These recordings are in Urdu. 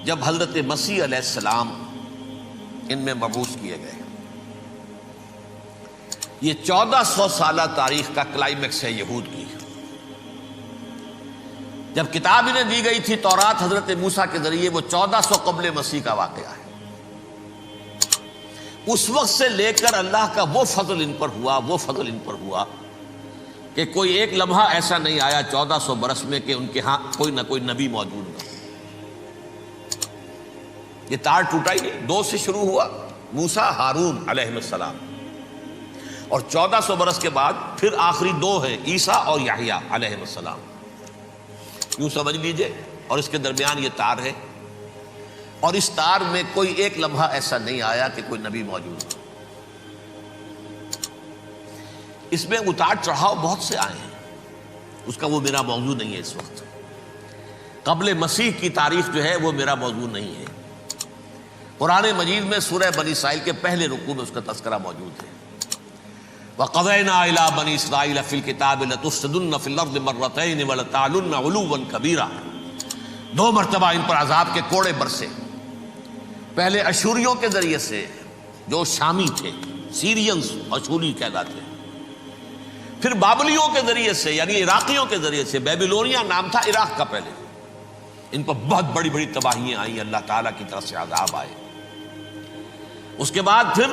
جب حضرت مسیح علیہ السلام ان میں مبعوث کیے گئے. یہ 1400 سالہ تاریخ کا کلائمیکس ہے یہود کی. جب کتاب انہیں دی گئی تھی تورات حضرت موسیٰ کے ذریعے، وہ 1400 قبل مسیح کا واقعہ ہے. اس وقت سے لے کر اللہ کا وہ فضل ان پر ہوا کہ کوئی ایک لمحہ ایسا نہیں آیا 1400 برس میں کہ ان کے ہاں کوئی نہ کوئی نبی موجود نہ. یہ تار ٹوٹا ہی نہیں. 2 سے شروع ہوا، موسیٰ ہارون علیہ السلام، اور 1400 برس کے بعد پھر آخری 2 ہیں، عیسیٰ اور یحییٰ علیہ السلام. یوں سمجھ لیجئے. اور اس کے درمیان یہ تار ہے، اور اس تار میں کوئی ایک لمحہ ایسا نہیں آیا کہ کوئی نبی موجود ہو. اس میں اتار چڑھاؤ بہت سے آئے ہیں، اس کا وہ میرا موضوع نہیں ہے اس وقت. قبل مسیح کی تاریخ جو ہے وہ میرا موضوع نہیں ہے. قرآن مجید میں سورہ بنی اسرائیل کے پہلے رکوع میں اس کا تذکرہ موجود ہے. وَقَضَيْنَا إِلَىٰ بَنِي إِسْرَائِيلَ فِي الْكِتَابِ لَتُفْسِدُنَّ فِي الْأَرْضِ مَرَّتَيْنِ وَلَتَعْلُنَّ عُلُوًّا كَبِيرًا. 2 مرتبہ ان پر عذاب کے کوڑے برسے. پہلے اشوریوں کے ذریعے سے جو شامی تھے، سیرینز اشوری کہلاتے ہیں. پھر بابلیوں کے ذریعے سے یعنی عراقیوں کے ذریعے سے، بیبیلونیا نام تھا عراق کا پہلے. ان پر بہت بڑی بڑی تباہیاں آئیں، اللہ تعالیٰ کی طرف سے عذاب آئے. اس کے بعد پھر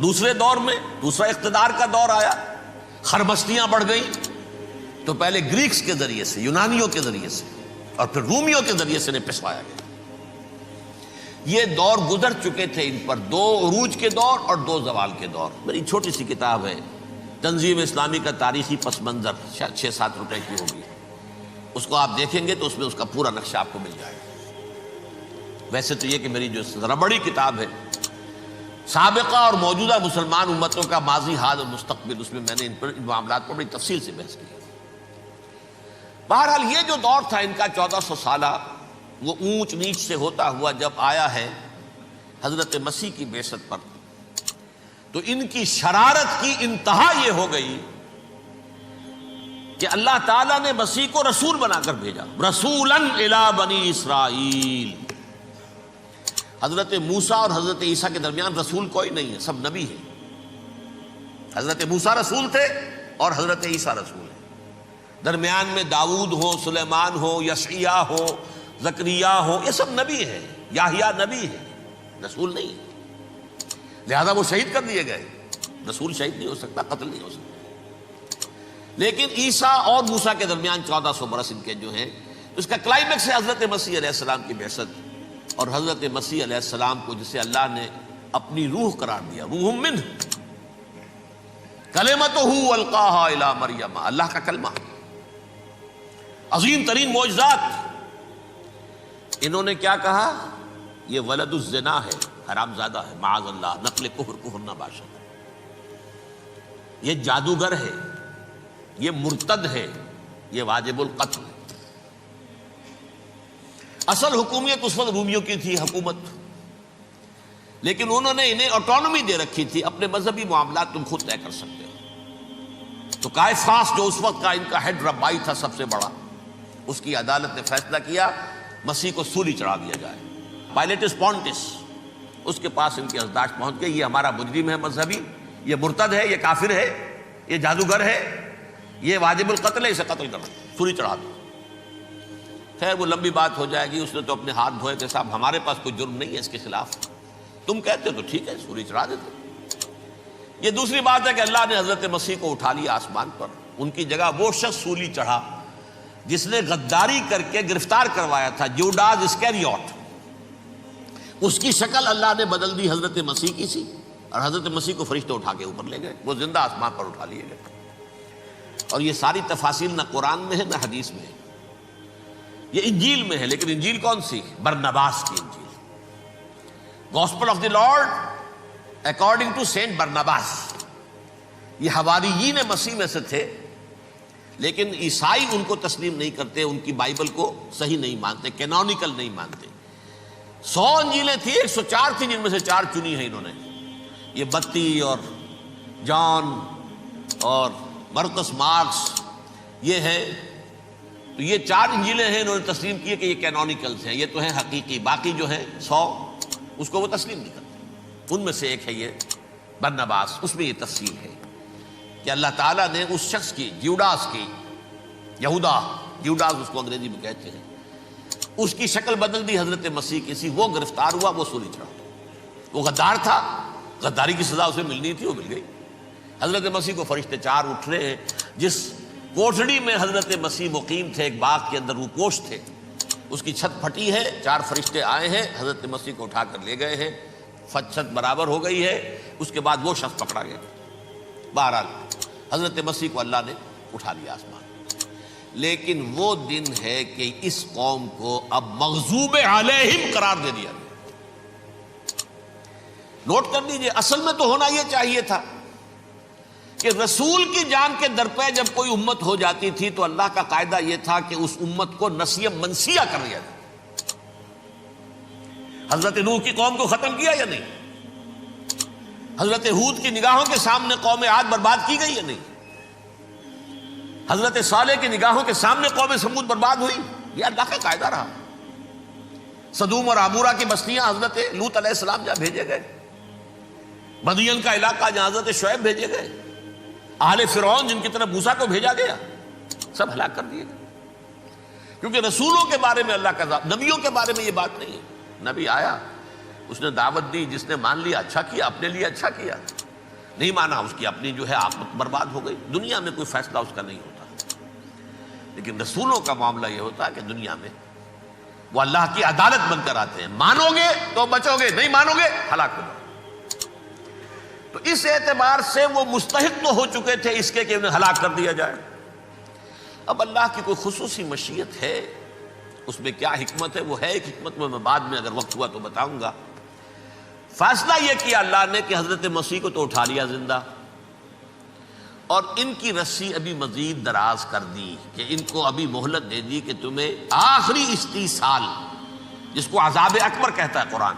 دوسرے دور میں دوسرا اقتدار کا دور آیا، خربستیاں بڑھ گئیں. تو پہلے گریکس کے ذریعے سے، یونانیوں کے ذریعے سے، اور پھر رومیوں کے ذریعے سے انہیں پسوایا گیا. یہ دور گزر چکے تھے ان پر، 2 عروج کے دور اور 2 زوال کے دور. میری چھوٹی سی کتاب ہے تنظیم اسلامی کا تاریخی پس منظر، شاید 6-7 روپے کی ہوگی. اس کو آپ دیکھیں گے تو اس میں اس کا پورا نقشہ آپ کو مل جائے گا. ویسے تو یہ کہ میری جو ذرا بڑی کتاب ہے سابقہ اور موجودہ مسلمان امتوں کا ماضی، حال اور مستقبل، اس میں میں نے ان معاملات پر بڑی تفصیل سے بحث کی. بہرحال یہ جو دور تھا ان کا 1400 سالہ، وہ اونچ نیچ سے ہوتا ہوا جب آیا ہے حضرت مسیح کی بعثت پر، تو ان کی شرارت کی انتہا یہ ہو گئی کہ اللہ تعالیٰ نے مسیح کو رسول بنا کر بھیجا. رسولاً الی بنی اسرائیل. حضرت موسیٰ اور حضرت عیسیٰ کے درمیان رسول کوئی نہیں ہے، سب نبی ہیں. حضرت موسیٰ رسول تھے اور حضرت عیسیٰ رسول ہیں. درمیان میں داؤد ہو، سلیمان ہو، یشعیاء ہو، زکریا ہو، یہ سب نبی ہیں. یحییٰ نبی ہے، رسول نہیں ہے. لہذا وہ شہید کر دیے گئے. رسول شہید نہیں ہو سکتا، قتل نہیں ہو سکتا. لیکن عیسیٰ اور موسیٰ کے درمیان 1400 برس ان کے جو ہیں، اس کا کلائمیکس ہے حضرت مسیح علیہ السلام کی بعثت. اور حضرت مسیح علیہ السلام کو جسے اللہ نے اپنی روح قرار دیا، روح منہ، کلمتہ القاہا الی مریم، اللہ کا کلمہ. عظیم ترین معجزات. انہوں نے کیا کہا؟ یہ ولد الزنا ہے، حرام زادہ ہے، معاذ اللہ، نقل کفر نہ باشد. یہ جادوگر ہے، یہ مرتد ہے، یہ واجب القتل. اصل حکومت اس وقت رومیوں کی تھی حکومت، لیکن انہوں نے انہیں آٹونومی دے رکھی تھی، اپنے مذہبی معاملات تم خود طے کر سکتے ہو. تو کائفاس جو اس وقت کا ان کا ہیڈ ربائی تھا سب سے بڑا، اس کی عدالت نے فیصلہ کیا مسیح کو سولی چڑھا دیا جائے. پائلیٹس پونٹس، اس کے پاس ان کی ازداش پہنچ گئی، یہ ہمارا مجرم ہے مذہبی، یہ مرتد ہے، یہ کافر ہے، یہ جادوگر ہے، یہ واجب القتل ہے، اسے قتل کرو، سولی چڑھا دو. خیر وہ لمبی بات ہو جائے گی. اس نے تو اپنے ہاتھ دھوئے کہ صاحب ہمارے پاس کوئی جرم نہیں ہے اس کے خلاف، تم کہتے ہو تو ٹھیک ہے، سولی چڑھا دیتے. یہ دوسری بات ہے کہ اللہ نے حضرت مسیح کو اٹھا لیا آسمان پر. ان کی جگہ وہ شخص سولی چڑھا جس نے غداری کر کے گرفتار کروایا تھا، جوڈاس اسکیریوٹ. اس کی شکل اللہ نے بدل دی، حضرت مسیح کی سی، اور حضرت مسیح کو فرشتے اٹھا کے اوپر لے گئے، وہ زندہ آسمان پر اٹھا لیے گئے. اور یہ ساری تفاصیل نہ قرآن میں ہے نہ حدیث میں ہے، یہ انجیل میں ہے. لیکن انجیل کون سی؟ برنباس کی انجیل. Gospel of the Lord according to Saint Barnabas. یہ حواریین مسیح میں سے تھے، لیکن عیسائی ان کو تسلیم نہیں کرتے، ان کی بائبل کو صحیح نہیں مانتے، کینونیکل نہیں مانتے. 100 انجیلیں تھیں، 104 تھیں، جن میں سے 4 چنی ہیں انہوں نے. یہ بتی اور جان اور مرکس مارکس، یہ ہے تو یہ 4 انجیلیں ہیں، انہوں نے تسلیم کی کہ یہ کینونیکلز ہیں، یہ تو ہیں حقیقی، باقی جو ہے 100 اس کو وہ تسلیم نہیں کرتے۔ ان میں سے ایک ہے یہ برنباس، اس میں یہ تفصیل ہے کہ اللہ تعالیٰ نے اس شخص کی، جیوڈاس کی، جیوڈاس اس کو انگریزی میں کہتے ہیں، اس کی شکل بدل دی حضرت مسیح کی سی، وہ گرفتار ہوا، وہ سولی چڑھا۔ وہ غدار تھا، غداری کی سزا اسے ملنی تھی، وہ مل گئی۔ حضرت مسیح کو فرشتے 4 اٹھ رہے ہیں، جس کوٹڑی میں حضرت مسیح مقیم تھے، ایک باغ کے اندر روپوش تھے، اس کی چھت پھٹی ہے، 4 فرشتے آئے ہیں، حضرت مسیح کو اٹھا کر لے گئے ہیں، چھت برابر ہو گئی ہے، اس کے بعد وہ شخص پکڑا گیا۔ بہرحال حضرت مسیح کو اللہ نے اٹھا لیا آسمان۔ لیکن وہ دن ہے کہ اس قوم کو اب مغضوب علیہم قرار دے دیا گیا۔ نوٹ کر لیجئے، اصل میں تو ہونا یہ چاہیے تھا کہ رسول کی جان کے درپے جب کوئی امت ہو جاتی تھی تو اللہ کا قاعدہ یہ تھا کہ اس امت کو نسیہ منسیہ کر دیا جائے۔ حضرت نوح کی قوم کو ختم کیا یا نہیں؟ حضرت ہود کی نگاہوں کے سامنے قوم عاد برباد کی گئی یا نہیں؟ حضرت صالح کی نگاہوں کے سامنے قوم سمود برباد ہوئی؟ یہ اللہ کا قاعدہ رہا۔ سدوم اور عمورہ کی بستیاں حضرت لوط علیہ السلام جہاں بھیجے گئے، مدین کا علاقہ جہاں حضرت شعیب بھیجے گئے، اہل فرعون جن کی طرف موسیٰ کو بھیجا گیا، سب ہلاک کر دیے گئے۔ کیونکہ رسولوں کے بارے میں اللہ کا نبیوں کے بارے میں یہ بات نہیں ہے۔ نبی آیا، اس نے دعوت دی، جس نے مان لیا اچھا کیا، اپنے لیے اچھا کیا، نہیں مانا اس کی اپنی جو ہے آخرت برباد ہو گئی۔ دنیا میں کوئی فیصلہ اس کا نہیں ہوتا، لیکن رسولوں کا معاملہ یہ ہوتا ہے کہ دنیا میں وہ اللہ کی عدالت بن کر آتے ہیں، مانو گے تو بچو گے، نہیں مانو گے ہلاک ہو جاؤ۔ تو اس اعتبار سے وہ مستحق تو ہو چکے تھے اس کے کہ انہیں ہلاک کر دیا جائے۔ اب اللہ کی کوئی خصوصی مشیت ہے، اس میں کیا حکمت ہے، وہ ہے ایک حکمت، میں بعد میں اگر وقت ہوا تو بتاؤں گا۔ فیصلہ یہ کیا اللہ نے کہ حضرت مسیح کو تو اٹھا لیا زندہ، اور ان کی رسی ابھی مزید دراز کر دی، کہ ان کو ابھی مہلت دے دی کہ تمہیں آخری استیصال، جس کو عذاب اکبر کہتا ہے قرآن،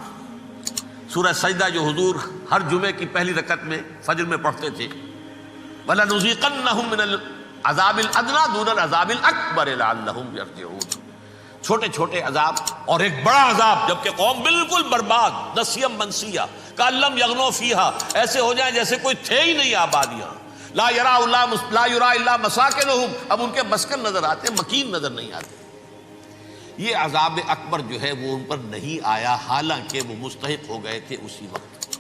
سورہ سجدہ جو حضور ہر جمعے کی پہلی رکعت میں فجر میں پڑھتے تھے، وَلَنُذِيقَنَّهُم مِّنَ الْعَذَابِ الْأَدْنَىٰ دُونَ الْعَذَابِ الْأَكْبَرِ لَعَلَّهُمْ يَرْجِعُونَ۔ چھوٹے چھوٹے عذاب اور ایک بڑا عذاب، جبکہ قوم بالکل برباد، نسیم منسیہ، کأن لم یغنوا فیہا، ایسے ہو جائیں جیسے کوئی تھے ہی نہیں آبادیاں، لا یرا الا مساکنہم، اب ان کے مسکن نظر آتے، مکین نظر نہیں آتے۔ یہ عذاب اکبر جو ہے وہ ان پر نہیں آیا، حالانکہ وہ مستحق ہو گئے تھے اسی وقت۔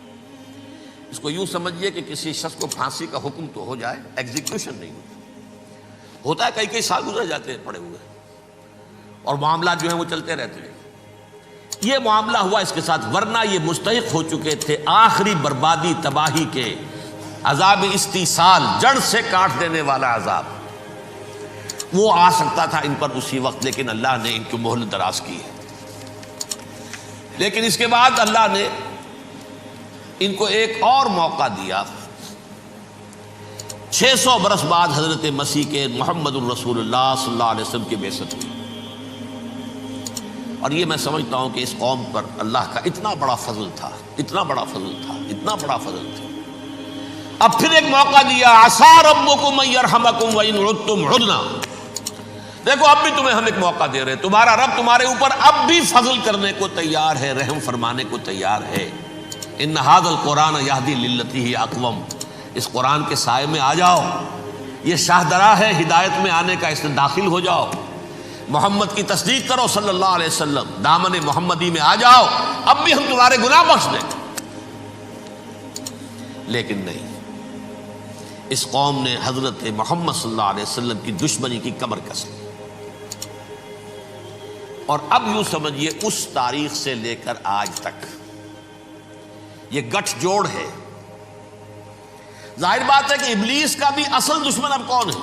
اس کو یوں سمجھیے کہ کسی شخص کو پھانسی کا حکم تو ہو جائے، ایگزیکیوشن نہیں ہوتا ہے، کئی سال گزر جاتے ہیں پڑے ہوئے، اور معاملات جو ہیں وہ چلتے رہتے ہیں۔ یہ معاملہ ہوا اس کے ساتھ، ورنہ یہ مستحق ہو چکے تھے آخری بربادی تباہی کے، عذاب استیصال، جڑ سے کاٹ دینے والا عذاب، وہ آ سکتا تھا ان پر اسی وقت، لیکن اللہ نے ان کی مہلت دراز کی ہے۔ لیکن اس کے بعد اللہ نے ان کو ایک اور موقع دیا۔ 600 برس بعد حضرت مسیح کے محمد الرسول اللہ صلی اللہ علیہ وسلم کی بعثت ہوئی، اور یہ میں سمجھتا ہوں کہ اس قوم پر اللہ کا اتنا بڑا فضل تھا، اتنا بڑا فضل تھا، اتنا بڑا فضل تھا۔ اب پھر ایک موقع دیا، عسیٰ ربکم ان یرحمکم وان عدتم عدنا، دیکھو اب بھی تمہیں ہم ایک موقع دے رہے ہیں، تمہارا رب تمہارے اوپر اب بھی فضل کرنے کو تیار ہے، رحم فرمانے کو تیار ہے۔ ان ھذا القرآن یہدی للتی ہی اقوم، اس قرآن کے سائے میں آ جاؤ، یہ شاہدرا ہے ہدایت میں آنے کا، اس میں داخل ہو جاؤ، محمد کی تصدیق کرو صلی اللہ علیہ وسلم، دامن محمدی میں آ جاؤ، اب بھی ہم تمہارے گناہ بخش دیں۔ لیکن نہیں، اس قوم نے حضرت محمد صلی اللہ علیہ وسلم کی دشمنی کی کمر کس لی، اور اب یوں سمجھیے اس تاریخ سے لے کر آج تک یہ گٹھ جوڑ ہے۔ ظاہر بات ہے کہ ابلیس کا بھی اصل دشمن اب کون ہے،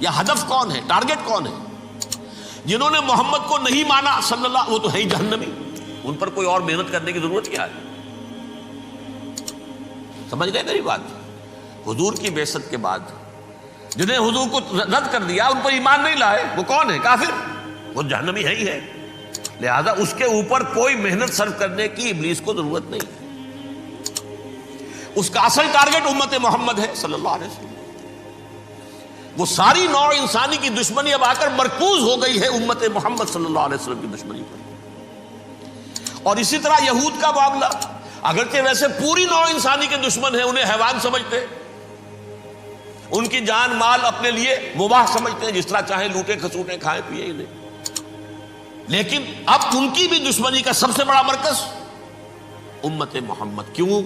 یا ہدف کون ہے، ٹارگٹ کون ہے؟ جنہوں نے محمد کو نہیں مانا صلی اللہ، وہ تو ہے ہی جہنمی، ان پر کوئی اور محنت کرنے کی ضرورت کیا ہے؟ سمجھ گئے میری بات؟ حضور کی بعثت کے بعد جنہیں حضور کو رد کر دیا، ان پر ایمان نہیں لائے، وہ کون ہے؟ کافر، وہ جہنمی ہے ہی ہے۔ لہذا اس کے اوپر کوئی محنت صرف کرنے کی ابلیس کو ضرورت نہیں ہے، اس کا اصل ٹارگٹ امت محمد ہے صلی اللہ علیہ وسلم۔ وہ ساری نوع انسانی کی دشمنی اب آ کر مرکوز ہو گئی ہے امت محمد صلی اللہ علیہ وسلم کی دشمنی پر۔ اور اسی طرح یہود کا معاملہ، اگرچہ ویسے پوری نوع انسانی کے دشمن ہیں، انہیں حیوان سمجھتے، ان کی جان مال اپنے لیے مباح سمجھتے ہیں، جس طرح چاہے لوٹے کھسوٹے کھائیں پیے انہیں، لیکن اب ان کی بھی دشمنی کا سب سے بڑا مرکز امت محمد۔ کیوں؟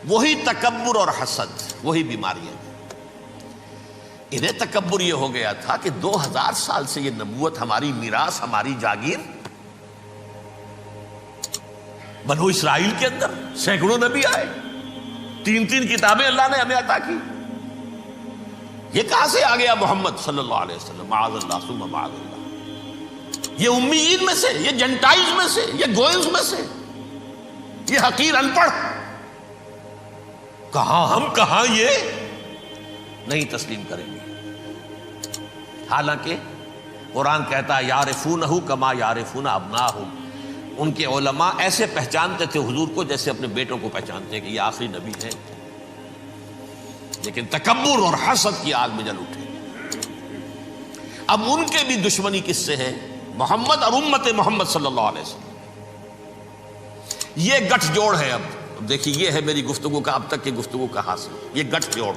وہی تکبر اور حسد، وہی بیماریاں۔ انہیں تکبر یہ ہو گیا تھا کہ 2000 سال سے یہ نبوت ہماری میراث، ہماری جاگیر، بنو اسرائیل کے اندر سینکڑوں نبی آئے، 3 کتابیں اللہ نے ہمیں عطا کی، یہ کہاں سے آ گیا محمد صلی اللہ علیہ وسلم؟ معاذ اللہ ثم معاذ اللہ، یہ امیین میں سے، یہ جنٹائلز میں سے، یہ گوئنز میں سے، یہ حقیر ان پڑھ، کہاں ہم کہاں یہ نہیں تسلیم کریں گے۔ حالانکہ قرآن کہتا ہے یعرفونہ کما یعرفون ابناہم، ان کے علماء ایسے پہچانتے تھے حضور کو جیسے اپنے بیٹوں کو پہچانتے ہیں کہ یہ آخری نبی ہے، لیکن تکبر اور حسد کی آگ میں جل اٹھے۔ اب ان کے بھی دشمنی کس سے ہے؟ محمد اور امت محمد صلی اللہ علیہ وسلم۔ یہ گٹھ جوڑ ہے۔ اب دیکھیے، یہ ہے میری گفتگو کا اب تک کی گفتگو کا حاصل، یہ گٹھ جوڑ،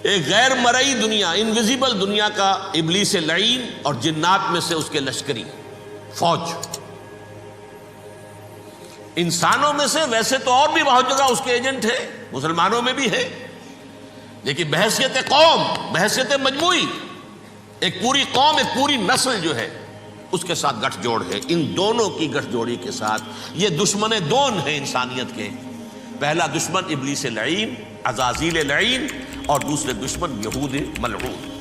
ایک غیر مرئی دنیا، انویزیبل دنیا کا ابلیس لعین اور جنات میں سے اس کے لشکری فوج، انسانوں میں سے ویسے تو اور بھی بہت جگہ اس کے ایجنٹ ہے، مسلمانوں میں بھی ہے، لیکن بحیثیت قوم، بحیثیت مجموعی، ایک پوری قوم، ایک پوری نسل جو ہے اس کے ساتھ گٹھ جوڑ ہے۔ ان دونوں کی گٹھ جوڑی کے ساتھ یہ دشمن دون ہیں انسانیت کے، پہلا دشمن ابلیس لعین، عزازیل لعین، اور دوسرے دشمن یہود ملعون۔